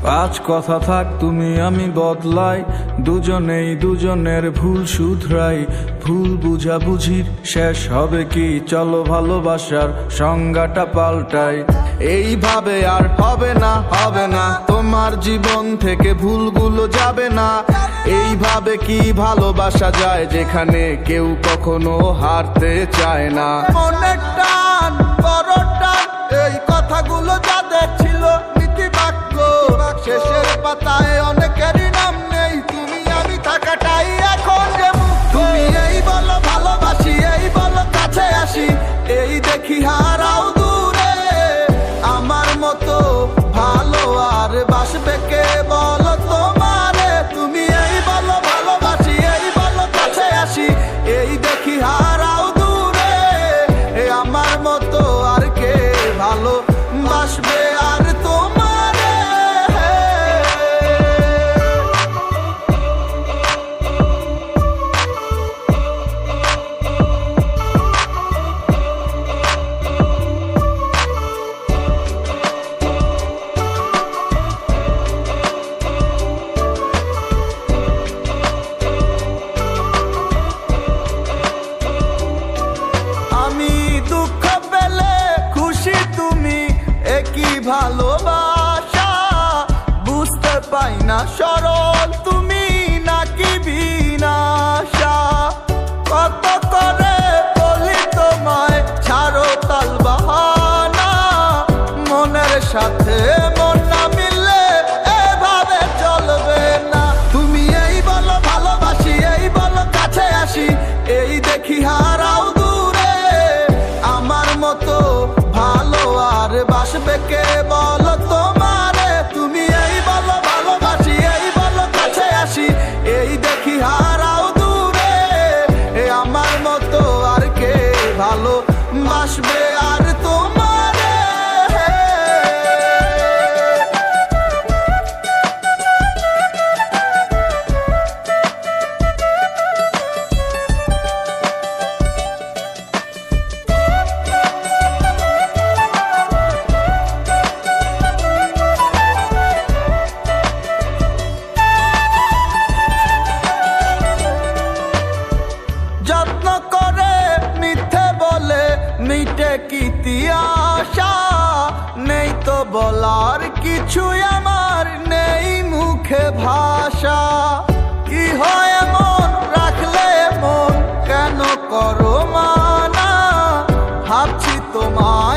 আজ কথা থাক তুমি আমি বদলাই, দুজনেই দুজনের ভুল শুধরাই। ভুল বুঝাবুঝির শেষ হবে কি, চলো ভালোবাসার সংজ্ঞাটা পাল্টাই। এইভাবে আর হবে না, হবে না, তোমার জীবন থেকে ভুলগুলো যাবে না। এইভাবে কি ভালোবাসা যায় যেখানে কেউ কখনো হারতে চায় না। মনের টান বড় টান, এই কথাগুলো যাদের ছিল নীতি বাক্য, শেষের পাতায় অনেকেরই নাম নেই। তুমি আমি থাকাটাই এখন যে মুখ্য। তুমি এই বলো ভালোবাসি, এই বলো কাছে আসি, এই দেখি হারাও দূরে। আমার মতো ভালো আর বাসবে কে বলো তোমারে। তুমি এই বলো ভালোবাসি, এই বলো কাছে আসি, এই দেখি হারাও দূরে। আমার মতো আর কে ভালো বাসবে আর তোমারে। আমি দুঃখ পেলে খুশি তুমি, একই ভালোবাসা। বুঝতে পাই না সরল তুমি নাকি বিনাশা। কত করে বলি তোমায় ছাড়ো তাল বাহানা, মনের সাথে মন না মিললে এভাবে চলবে না। তুমি এই বলো ভালোবাসি, এই বলো কাছে আসি, এই দেখি হারাও দূরে। আমার মতো ভালো আর বাসবে কে বলো তোমারে। তুমি এই বলো ভালোবাসি, এই বলো কাছে আসি, এই দেখি হারাও দূরে। আমার মতো আর কে ভালো বাসবে আর তোমারে। যত্ন করে মিথ্যে বলে মিটে কি তিয়াশা। নেই তো বলার কিছুই আমার, নেই মুখে ভাষা। কি হয় এমন রাখলে মন, কেন করো মানা। ভাবছি তোমায়